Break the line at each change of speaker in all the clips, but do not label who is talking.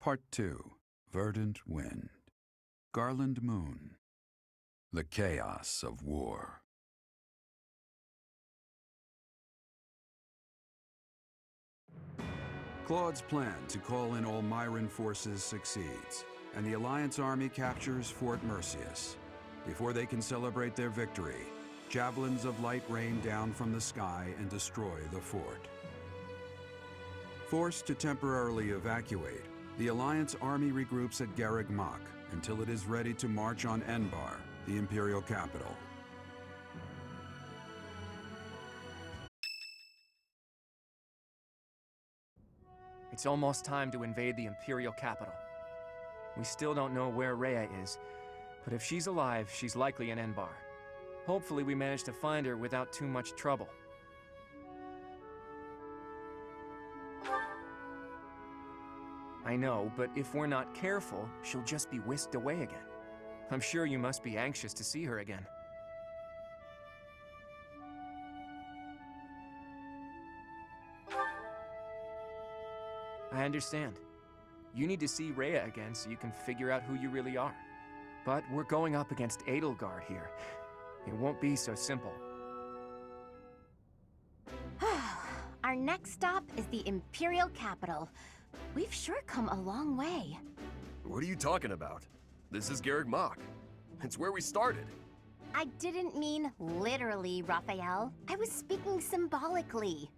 Part 2. Verdant Wind. Garland Moon. The Chaos of War. Claude's plan to call in all Myran forces succeeds, and the Alliance army captures Fort Mercius. Before they can celebrate their victory, javelins of light rain down from the sky and destroy the fort. Forced to temporarily evacuate, the Alliance army regroups at Garreg Mach until it is ready to march on Enbarr, the Imperial capital.
It's almost time to invade the Imperial capital. We still don't know where Rhea is, but if she's alive, she's likely in Enbarr. Hopefully we manage to find her without too much trouble. I know, but if we're not careful, she'll just be whisked away again. I'm sure you must be anxious to see her again. I understand. You need to see Rhea again so you can figure out who you really are. But we're going up against Edelgard here. It won't be so simple.
Our next stop is the Imperial capital. We've sure come a long way.
What are you talking about? This is Garreg Mach. It's where we started.
I didn't mean literally, Raphael. I was speaking symbolically.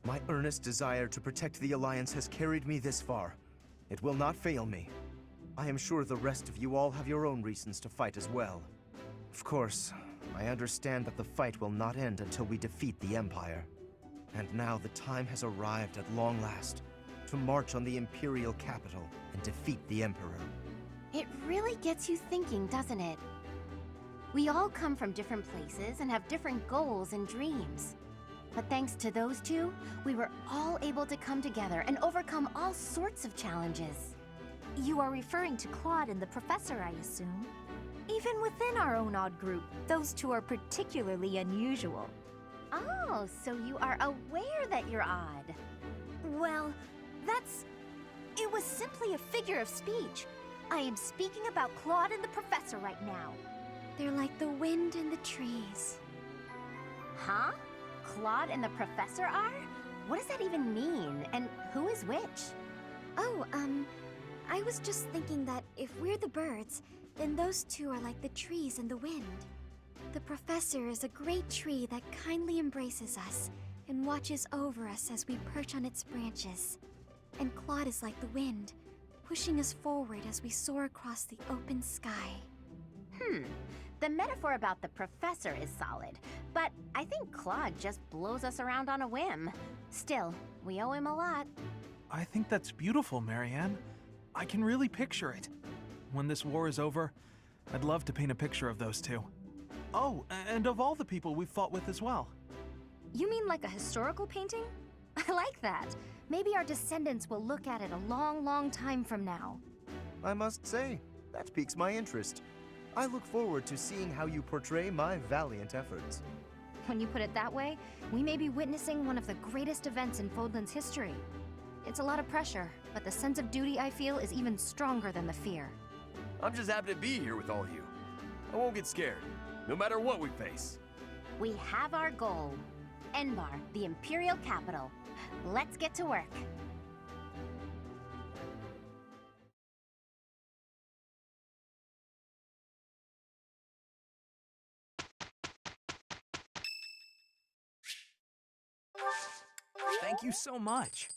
My earnest desire to protect the Alliance has carried me this far. It will not fail me. I am sure the rest of you all have your own reasons to fight as well. Of course, I understand that the fight will not end until we defeat the Empire. And now the time has arrived at long last to march on the Imperial capital and defeat the Emperor.
It really gets you thinking, doesn't it? We all come from different places and have different goals and dreams. But thanks to those two, we were all able to come together and overcome all sorts of challenges.
You are referring to Claude and the Professor, I assume. Even within our own odd group, those two are particularly unusual.
Oh, so you are aware that you're odd.
Well, it was simply a figure of speech. I am speaking about Claude and the Professor right now.
They're like the wind and the trees.
Huh? Claude and the Professor are? What does that even mean? And who is which?
Oh, I was just thinking that if we're the birds, then those two are like the trees and the wind. The Professor is a great tree that kindly embraces us and watches over us as we perch on its branches. And Claude is like the wind, pushing us forward as we soar across the open sky.
The metaphor about the Professor is solid, but I think Claude just blows us around on a whim. Still, we owe him a lot.
I think that's beautiful, Marianne. I can really picture it. When this war is over, I'd love to paint a picture of those two. Oh, and of all the people we've fought with as well.
You mean like a historical painting? I like that. Maybe our descendants will look at it a long, long time from now.
I must say, that piques my interest. I look forward to seeing how you portray my valiant efforts.
When you put it that way, we may be witnessing one of the greatest events in Fodlan's history. It's a lot of pressure, but the sense of duty I feel is even stronger than the fear.
I'm just happy to be here with all of you. I won't get scared, no matter what we face.
We have our goal. Enbarr, the Imperial capital. Let's get to work.
Thank you so much.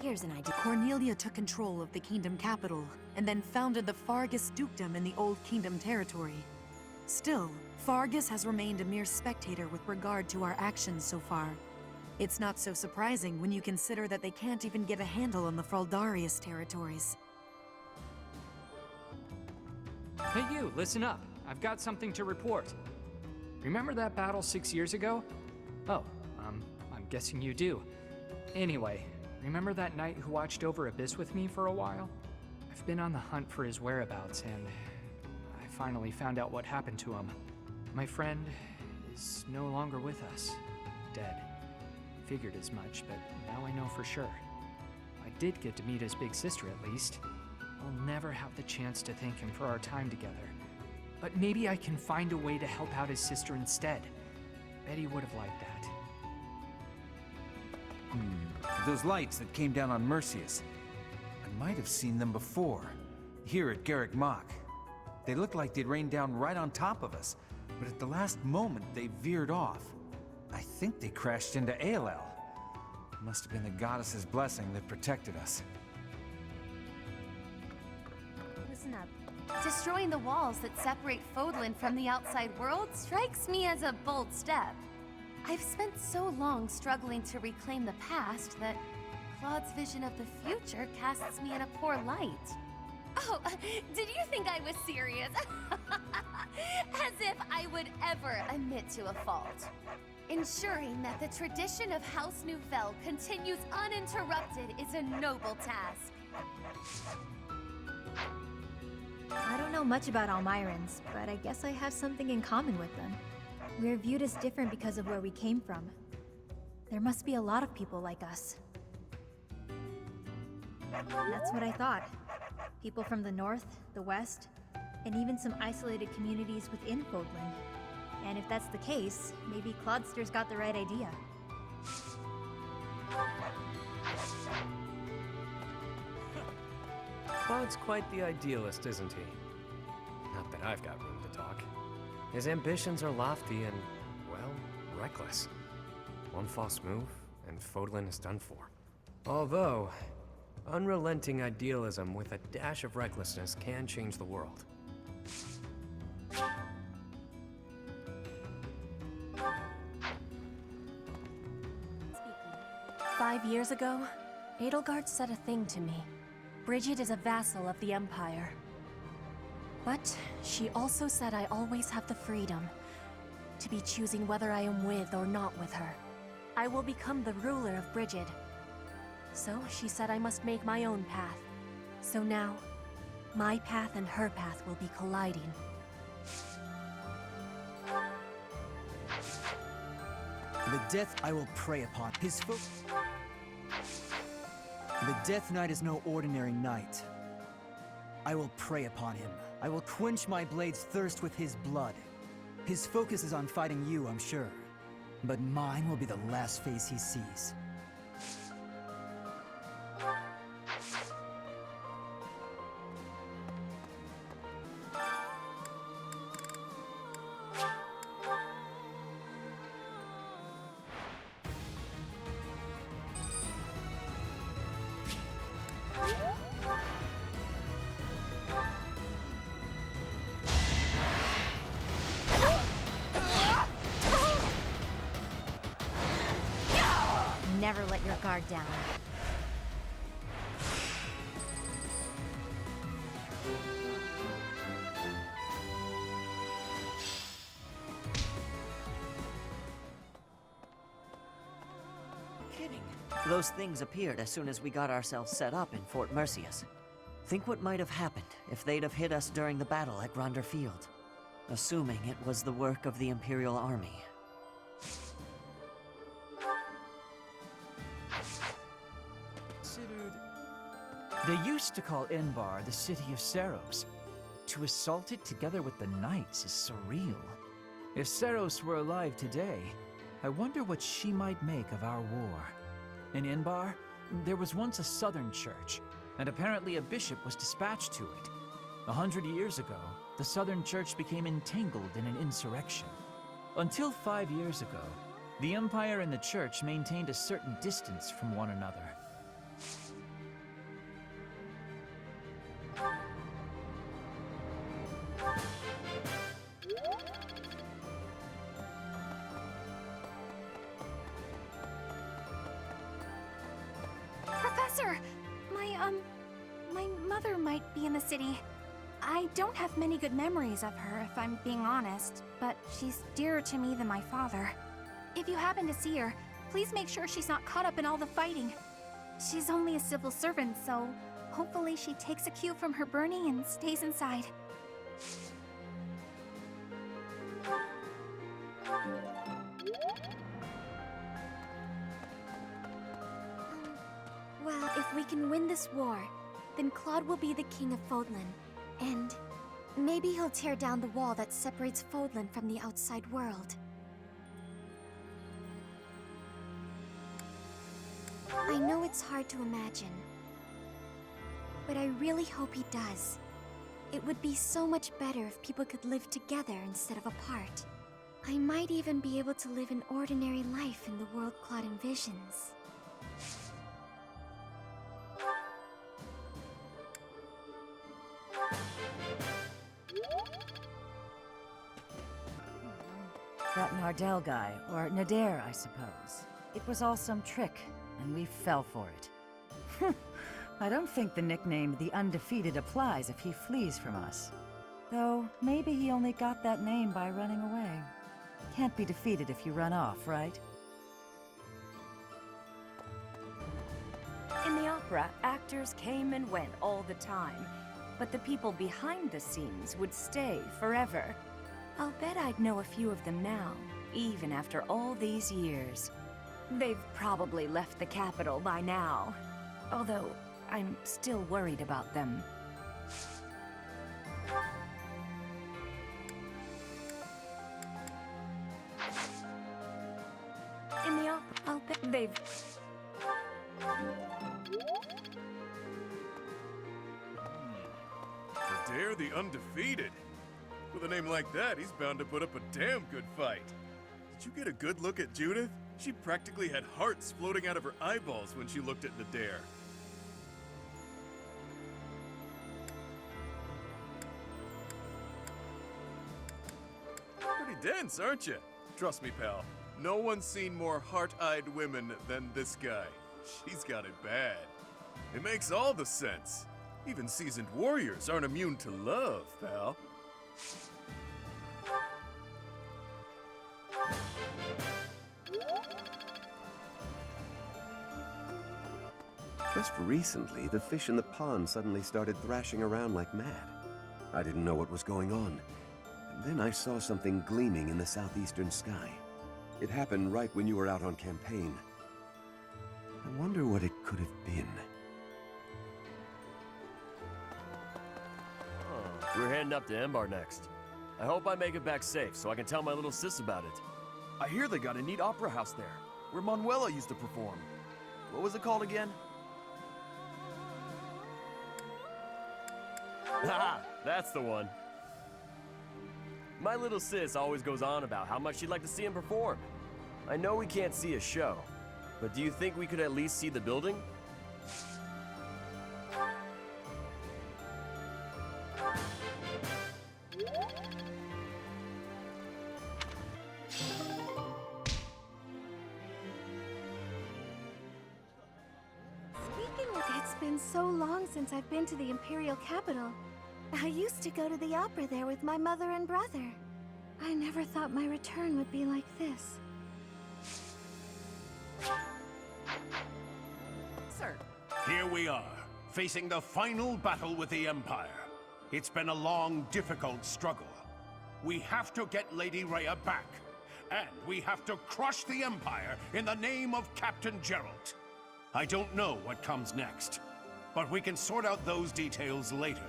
Here's an idea. Cornelia took control of the kingdom capital, and then founded the Fargus dukedom in the Old Kingdom territory. Still, Fargus has remained a mere spectator with regard to our actions so far. It's not so surprising when you consider that they can't even get a handle on the Fraldarius territories.
Hey you, listen up.
I've got something to report. Remember that battle 6 years ago? Oh, I'm guessing you do. Anyway, remember that knight who watched over Abyss with me for a while? I've been on the hunt for his whereabouts, and I finally found out what happened to him. My friend is no longer with us. Dead. Figured as much, but now I know for sure. I did get to meet his big sister at least. I'll never have the chance to thank him for our time together. But maybe I can find a way to help out his sister instead. Betty would have liked that.
Those lights that came down on Mercius. I might have seen them before, here at Garrick Mach. They looked like they'd rained down right on top of us, but at the last moment they veered off. I think they crashed into ALL. Must have been the goddess's blessing that protected us.
Listen up. Destroying the walls that separate Fodlan from the outside world strikes me as a bold step. I've spent so long struggling to reclaim the past that Claude's vision of the future casts me in a poor light. Oh, did you think I was serious? As if I would ever admit to a fault. Ensuring that the tradition of House Nouvelle continues uninterrupted is a noble task.
I don't know much about Almirans, but I guess I have something in common with them. We're viewed as different because of where we came from. There must be a lot of people like us. That's what I thought. People from the north, the west, and even some isolated communities within Fodlan. And if that's the case, maybe Claudester's got the right idea.
Claude's quite the idealist, isn't he? Not that I've got room to talk. His ambitions are lofty and, well, reckless. One false move, and Fodlan is done for. Although, unrelenting idealism with a dash of recklessness can change the world.
Speaking. 5 years ago, Edelgard said a thing to me. Bridget is a vassal of the Empire. But she also said I always have the freedom to be choosing whether I am with or not with her. I will become the ruler of Bridget. So she said I must make my own path. So now, my path and her path will be colliding.
The death I will prey upon. His foot. The Death Knight is no ordinary knight. I will prey upon him. I will quench my blade's thirst with his blood. His focus is on fighting you, I'm sure. But mine will be the last face he sees.
Never let your guard down.
Kidding. Those things appeared as soon as we got ourselves set up in Fort Mercius. Think what might have happened if they'd have hit us during the battle at Gronder Field. Assuming it was the work of the Imperial Army.
They used to call Enbarr the city of Seros. To assault it together with the Knights is surreal. If Seros were alive today, I wonder what she might make of our war. In Enbarr, there was once a southern church, and apparently a bishop was dispatched to it. 100 years ago, the southern church became entangled in an insurrection. Until 5 years ago, the Empire and the church maintained a certain distance from one another.
Professor! My mother might be in the city.
I don't have many good memories of her, if I'm being honest, but she's dearer to me than my father. If you happen to see her, please make sure she's not caught up in all the fighting. She's only a civil servant, so hopefully she takes a cue from her burning and stays inside.
Well, if we can win this war, then Claude will be the king of Fodlan. And maybe he'll tear down the wall that separates Fodlan from the outside world. I know it's hard to imagine, but I really hope he does. It would be so much better if people could live together instead of apart. I might even be able to live an ordinary life in the world Claude envisions.
That Nardell guy, or Nader, I suppose. It was all some trick, and we fell for it. I don't think the nickname The Undefeated applies if he flees from us. Though, maybe he only got that name by running away. Can't be defeated if you run off, right?
In the opera, actors came and went all the time, but the people behind the scenes would stay forever. I'll bet I'd know a few of them now, even after all these years. They've probably left the capital by now, although I'm still worried about them. In the opera, I'll bet they've...
Dare the Undefeated? With a name like that, he's bound to put up a damn good fight. Did you get a good look at Judith? She practically had hearts floating out of her eyeballs when she looked at Nader. Pretty dense, aren't you? Trust me, pal. No one's seen more heart-eyed women than this guy. She's got it bad. It makes all the sense. Even seasoned warriors aren't immune to love, pal.
Just recently, the fish in the pond suddenly started thrashing around like mad. I didn't know what was going on. And then I saw something gleaming in the southeastern sky. It happened right when you were out on campaign. I wonder what it could have been.
We're heading up to Embarr next. I hope I make it back safe so I can tell my little sis about it.
I hear they got a neat opera house there, where Manuela used to perform. What was it called again?
Haha, that's the one. My little sis always goes on about how much she'd like to see him perform. I know we can't see a show, but do you think we could at least see the building?
It's been so long since I've been to the Imperial capital. I used to go to the opera there with my mother and brother. I never thought my return would be like this.
Sir. Here we are, facing the final battle with the Empire. It's been a long, difficult struggle. We have to get Lady Rhea back. And we have to crush the Empire in the name of Captain Geralt. I don't know what comes next, but we can sort out those details later.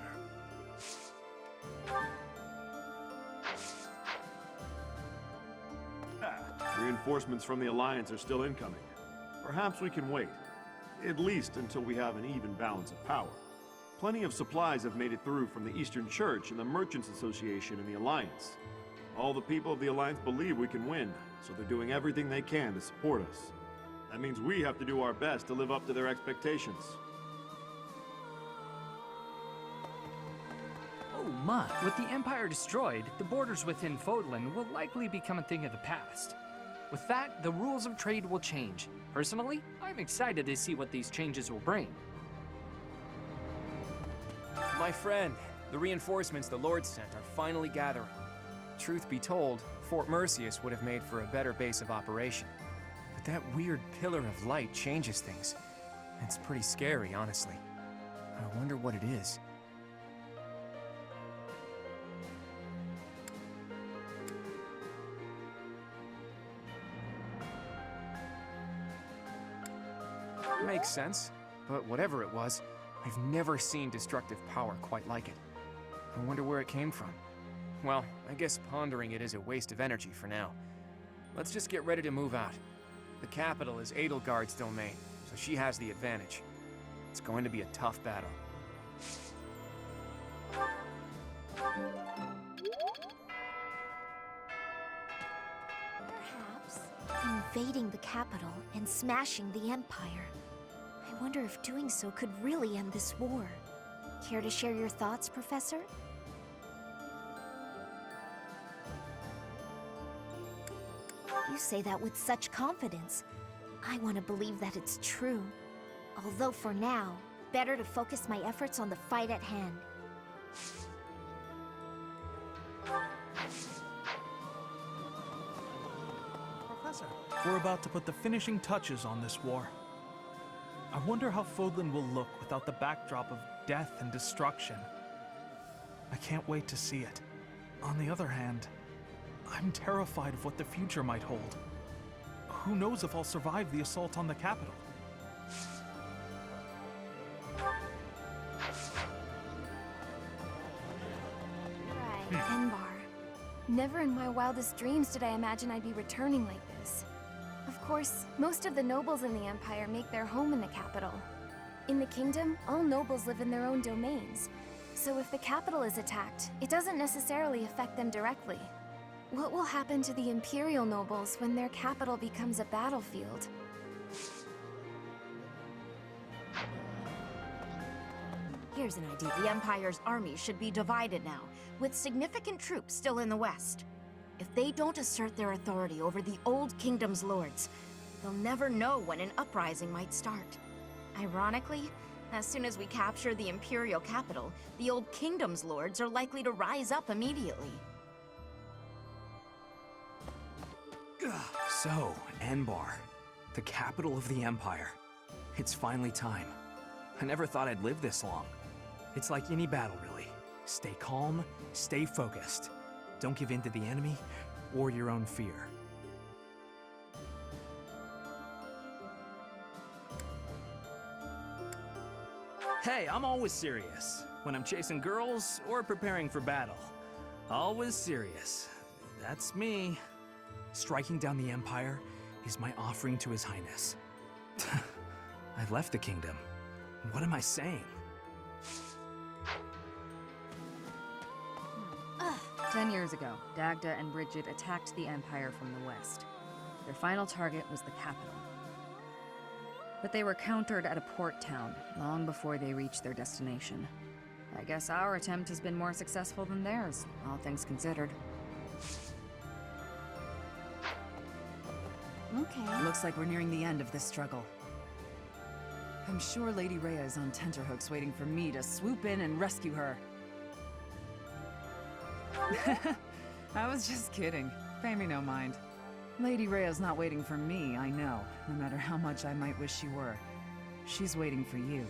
Reinforcements from the Alliance are still incoming. Perhaps we can wait, at least until we have an even balance of power. Plenty of supplies have made it through from the Eastern Church and the Merchants Association and the Alliance. All the people of the Alliance believe we can win, so they're doing everything they can to support us. That means we have to do our best to live up to their expectations.
Oh my. With the Empire destroyed, the borders within Fodlan will likely become a thing of the past. With that, the rules of trade will change. Personally, I'm excited to see what these changes will bring.
My friend, The reinforcements the Lord sent are finally gathering. Truth be told, Fort Merceus would have made for a better base of operation. But that weird pillar of light changes things. It's pretty scary, honestly. I wonder what it is. Makes sense, but whatever it was, I've never seen destructive power quite like it. I wonder where it came from. Well, I guess pondering it is a waste of energy for now. Let's just get ready to move out. The capital is Edelgard's domain, so she has the advantage. It's going to be a tough battle.
Perhaps invading the capital and smashing the Empire. I wonder if doing so could really end this war. Care to share your thoughts, Professor? You say that with such confidence. I want to believe that it's true. Although for now, better to focus my efforts on the fight at hand.
Professor, we're about to put the finishing touches on this war. I wonder how Fodlan will look without the backdrop of death and destruction. I can't wait to see it. On the other hand, I'm terrified of what the future might hold. Who knows if I'll survive the assault on the capital?
Right, Enbarr. Never in my wildest dreams did I imagine I'd be returning like this. Of course, most of the nobles in the Empire make their home in the capital. In the kingdom, all nobles live in their own domains. So if the capital is attacked, it doesn't necessarily affect them directly. What will happen to the Imperial nobles when their capital becomes a battlefield?
Here's an idea. The Empire's army should be divided now, with significant troops still in the west. If they don't assert their authority over the Old Kingdom's lords, they'll never know when an uprising might start. Ironically, as soon as we capture the Imperial capital, the Old Kingdom's lords are likely to rise up immediately.
So, Enbarr, the capital of the Empire. It's finally time. I never thought I'd live this long. It's like any battle, really. Stay calm, stay focused. Don't give in to the enemy or your own fear. Hey, I'm always serious. When I'm chasing girls or preparing for battle. Always serious. That's me. Striking down the Empire is my offering to His Highness. I've left the kingdom. What am I saying?
10 years ago, Dagda and Bridget attacked the Empire from the west. Their final target was the capital. But they were countered at a port town long before they reached their destination. I guess our attempt has been more successful than theirs, all things considered.
Okay. Looks like we're nearing the end of this struggle. I'm sure Lady Rhea is on tenterhooks waiting for me to swoop in and rescue her. I was just kidding. Pay me no mind. Lady Rhea's not waiting for me, I know, no matter how much I might wish she were. She's waiting for you.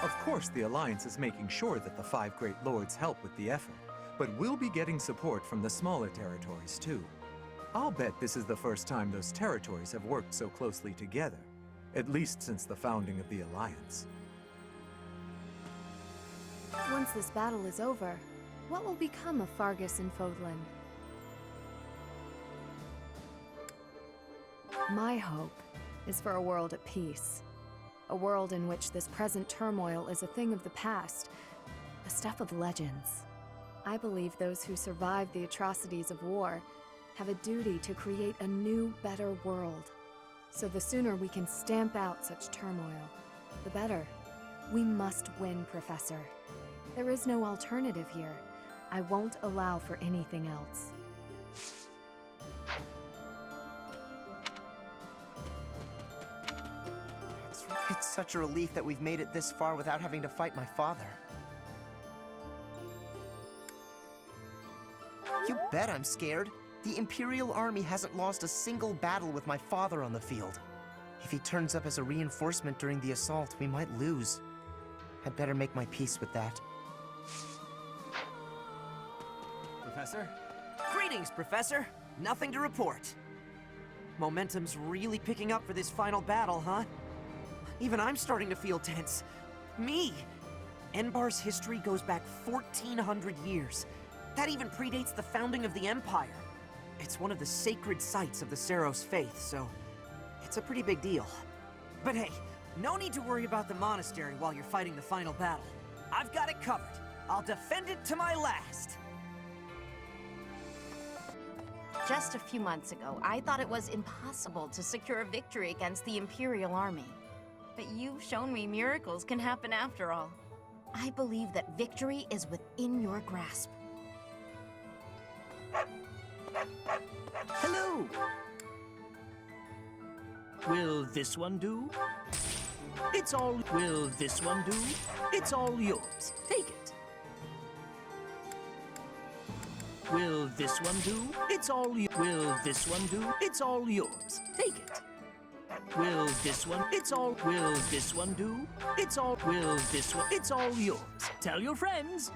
Of course, the Alliance is making sure that the 5 Great Lords help with the effort, but we'll be getting support from the smaller territories too. I'll bet this is the first time those territories have worked so closely together, at least since the founding of the Alliance.
Once this battle is over, what will become of Fargus and Fodlan? My hope is for a world at peace. A world in which this present turmoil is a thing of the past, the stuff of legends. I believe those who survived the atrocities of war have a duty to create a new, better world. So the sooner we can stamp out such turmoil, the better. We must win, Professor. There is no alternative here. I won't allow for anything else.
It's
such a relief that we've made it this far without having to fight my father. You bet I'm scared. The Imperial Army hasn't lost a single battle with my father on the field. If he turns up as a reinforcement during the assault, we might lose. I'd better make my peace with that.
Professor? Greetings, Professor. Nothing to report. Momentum's really picking up for this final battle, huh? Even I'm starting to feel tense. Me! Enbarr's history goes back 1,400 years. That even predates the founding of the Empire. It's one of the sacred sites of the Seros faith, so it's a pretty big deal. But hey, no need to worry about the monastery while you're fighting the final battle. I've got it covered. I'll defend it to my last.
Just a few months ago, I thought it was impossible to secure a victory against the Imperial Army. But you've shown me miracles can happen after all. I believe that victory is within your grasp.
Hello! Will this one do? It's all... Will this one do? It's all yours. Take it. Will this one do? It's all you. Will this one do? It's all yours. Take it. Will this one? It's all. Will this one do? It's all. Will this one? It's all yours. Tell your friends.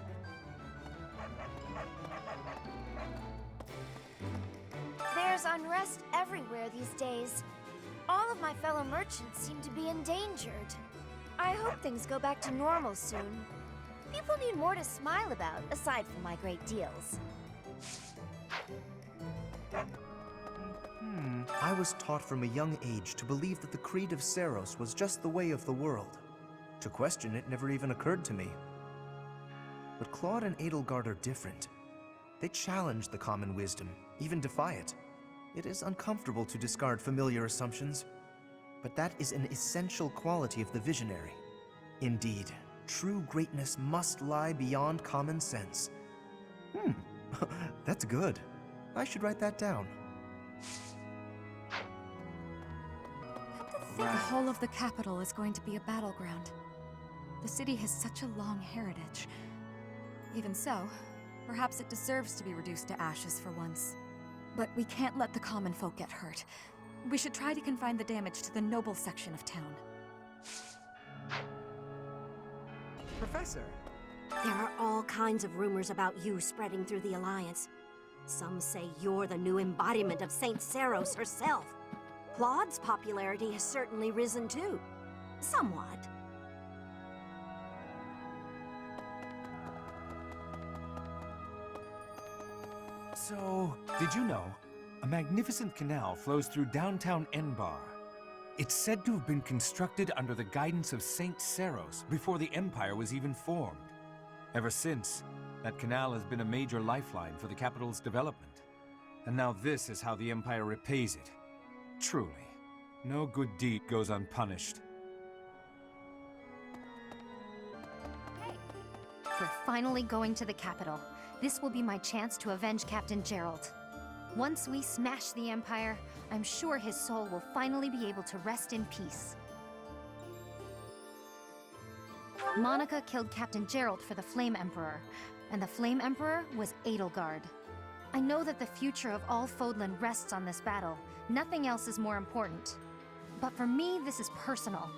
There's unrest everywhere these days. All of my fellow merchants seem to be endangered. I hope things go back to normal soon. People need more to smile about, aside from my great deals.
I was taught from a young age to believe that the Creed of Seros was just the way of the world. To question it never even occurred to me. But Claude and Edelgard are different. They challenge the common wisdom, even defy it. It is uncomfortable to discard familiar assumptions, but that is an essential quality of the visionary. Indeed, true greatness must lie beyond common sense. That's good. I should write that down.
The whole of the capital is going to be a battleground. The city has such a long heritage. Even so, perhaps it deserves to be reduced to ashes for once. But we can't let the common folk get hurt. We should try to confine the damage to the noble section of town.
Professor!
There are all kinds of rumors about you spreading through the Alliance. Some say you're the new embodiment of Saint Seros herself. Claude's popularity has certainly risen too. Somewhat.
So, did you know? A magnificent canal flows through downtown Enbarr. It's said to have been constructed under the guidance of Saint Seros before the Empire was even formed. Ever since, that canal has been a major lifeline for the capital's development. And now this is how the Empire repays it. Truly, no good deed goes unpunished.
We're finally going to the capital. This will be my chance to avenge Captain Gerald. Once we smash the Empire, I'm sure his soul will finally be able to rest in peace. Monica killed Captain Gerald for the Flame Emperor, and the Flame Emperor was Edelgard. I know that the future of all Fodlan rests on this battle. Nothing else is more important. But for me, this is personal.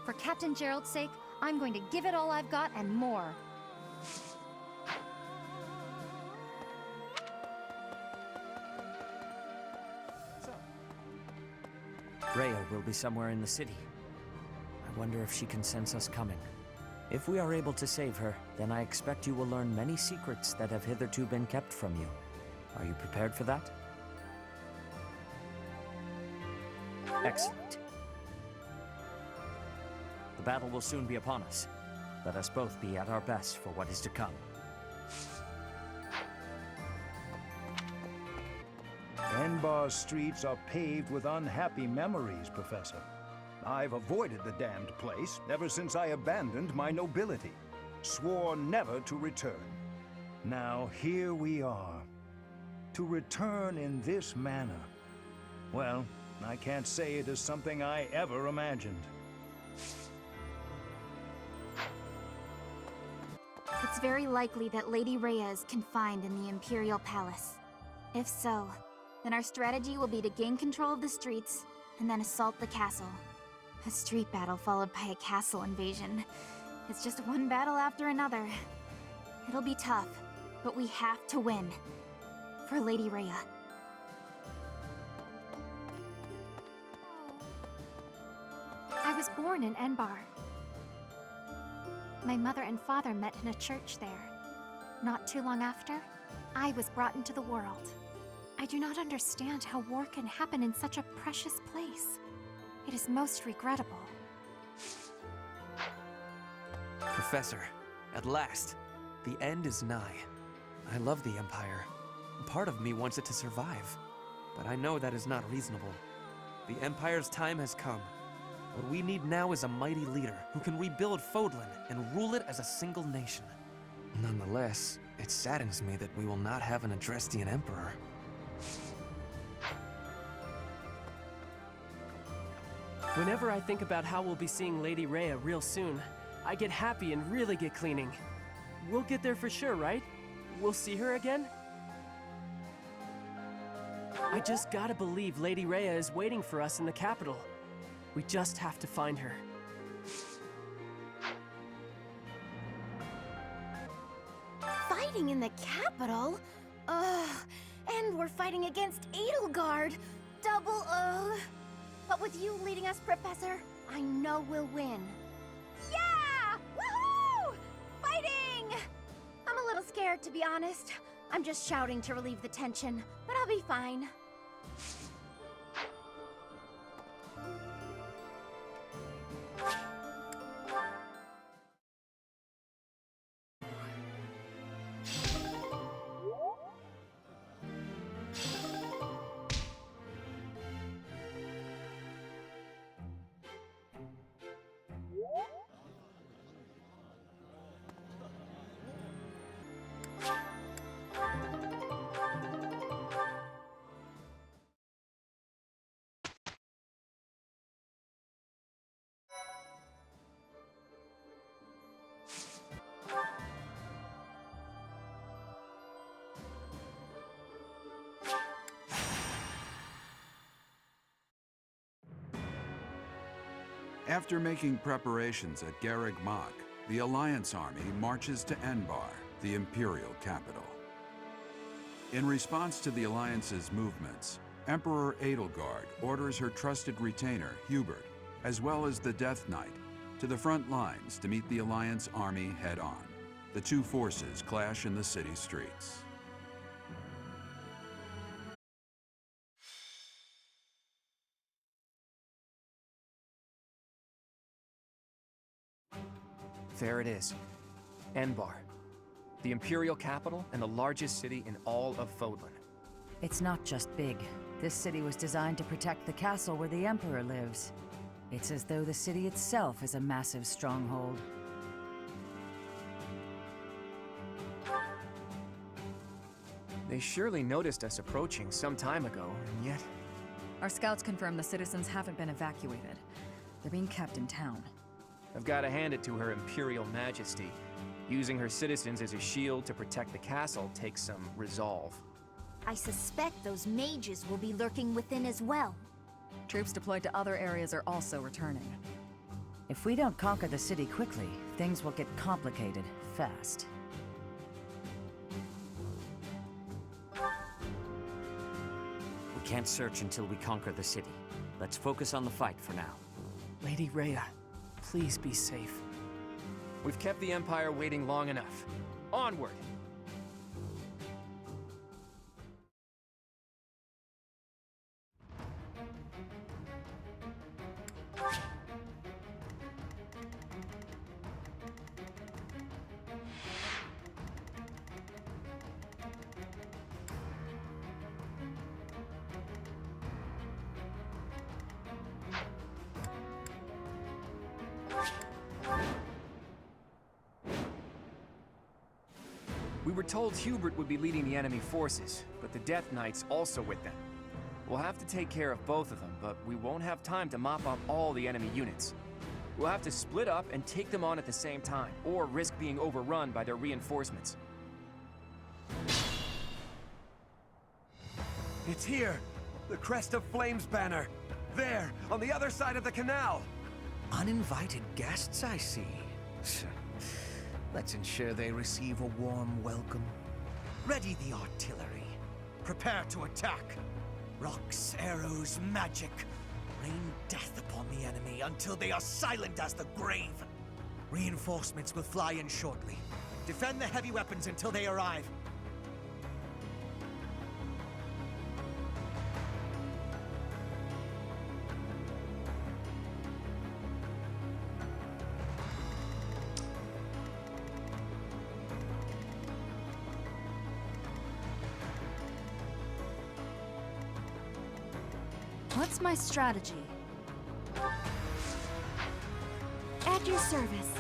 For Captain Gerald's sake, I'm going to give it all I've got and more.
Rhea will be somewhere in the city. I wonder if she can sense us coming. If we are able to save her, then I expect you will learn many secrets that have hitherto been kept from you. Are you prepared for that? Excellent. The battle will soon be upon us. Let us both be at our best for what is to come.
Enbar's streets are paved with unhappy memories, Professor. I've avoided the damned place ever since I abandoned my nobility, swore never to return. Now here we are. To return in this manner, well, I can't say it is something I ever imagined.
It's very likely that Lady Rhea is confined in the Imperial Palace. If so, then our strategy will be to gain control of the streets and then assault the castle. A street battle followed by a castle invasion. It's just one battle after another. It'll be tough, but we have to win. For Lady Rhea.
I was born in Enbarr. My mother and father met in a church there. Not too long after, I was brought into the world. I do not understand how war can happen in such a precious place. It is most regrettable.
Professor, at last, the end is nigh. I love the Empire. Part of me wants it to survive, but I know that is not reasonable. The Empire's time has come. What we need now is a mighty leader who can rebuild Fodlan and rule it as a single nation. Nonetheless, it saddens me that we will not have an Adrestian Emperor.
Whenever I think about how we'll be seeing Lady Rhea real soon, I get happy and really get cleaning. We'll get there for sure, right? We'll see her again? I just gotta believe Lady Rhea is waiting for us in the capital. We just have to find her.
Fighting in the capital? Ugh. And we're fighting against Edelgard. Double ugh.
But with you leading us, Professor, I know we'll win.
Yeah! Woohoo! Fighting!
I'm a little scared, to be honest. I'm just shouting to relieve the tension, but I'll be fine.
After making preparations at Garreg Mach, the Alliance army marches to Enbarr, the Imperial capital. In response to the Alliance's movements, Emperor Edelgard orders her trusted retainer, Hubert, as well as the Death Knight, to the front lines to meet the Alliance army head-on. The two forces clash in the city streets.
There it is. Enbarr. The Imperial capital and the largest city in all of Fodlan.
It's not just big. This city was designed to protect the castle where the Emperor lives. It's as though the city itself is a massive stronghold.
They surely noticed us approaching some time ago, and yet...
Our scouts confirm the citizens haven't been evacuated. They're being kept in town.
I've got to hand it to Her Imperial Majesty. Using her citizens as a shield to protect the castle takes some resolve.
I suspect those mages will be lurking within as well.
Troops deployed to other areas are also returning. If we don't conquer the city quickly, things will get complicated fast.
We can't search until we conquer the city. Let's focus on the fight for now.
Lady Rhea, please be safe.
We've kept the Empire waiting long enough. Onward! We were told Hubert would be leading the enemy forces, but the Death Knight's also with them. We'll have to take care of both of them, but we won't have time to mop up all the enemy units. We'll have to split up and take them on at the same time, or risk being overrun by their reinforcements.
It's here! The Crest of Flames banner! There, on the other side of the canal!
Uninvited guests, I see. Let's ensure they receive a warm welcome. Ready the artillery. Prepare to attack. Rocks, arrows, magic. Rain death upon the enemy until they are silent as the grave. Reinforcements will fly in shortly. Defend the heavy weapons until they arrive.
What's my strategy?
At your service.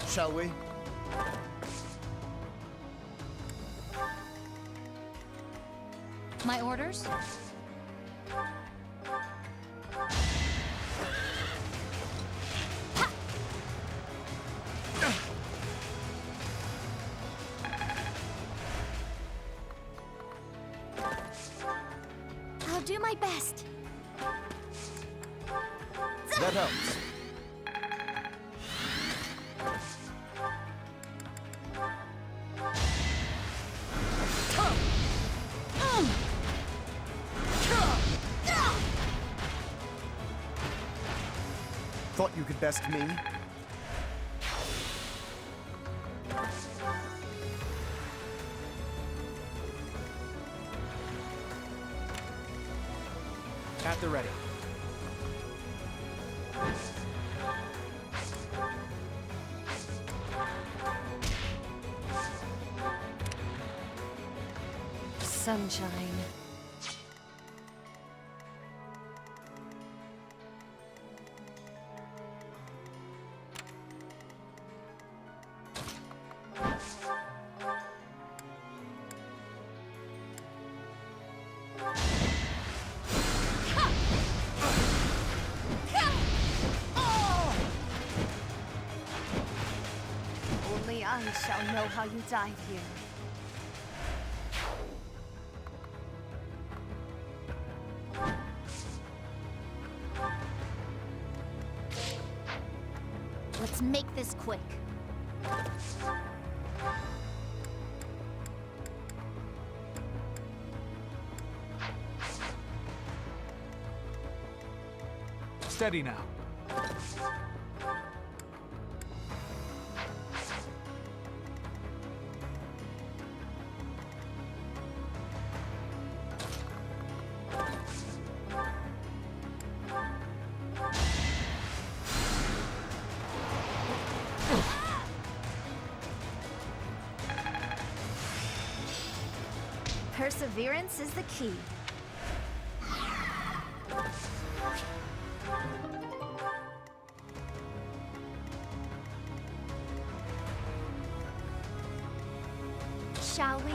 Shall we?
My orders?
I'll do my best.
That helps.
Thought you could best me?
At the ready.
Sunshine.
Only I shall know how you died here. Let's make this quick.
Steady now.
Perseverance is the key. Shall we?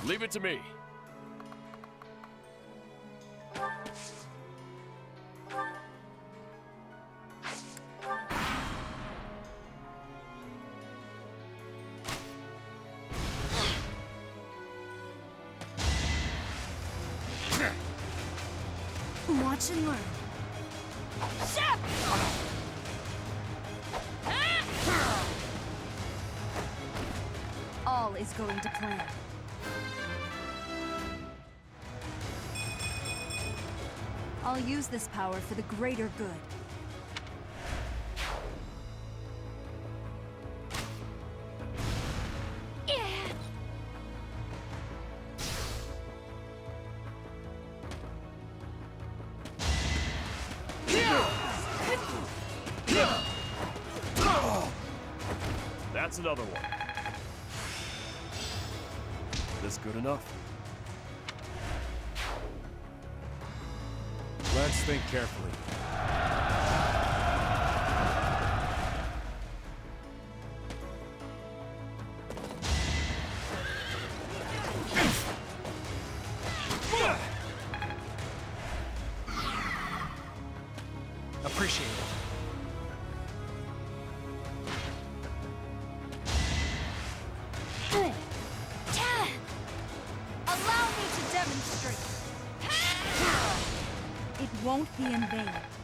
Leave it to me.
Watch and learn. All is going to plan. I'll use this power for the greater good.
That's another one. This good enough?
Let's think carefully.
Appreciate it.
Allow me to demonstrate. It won't be in vain.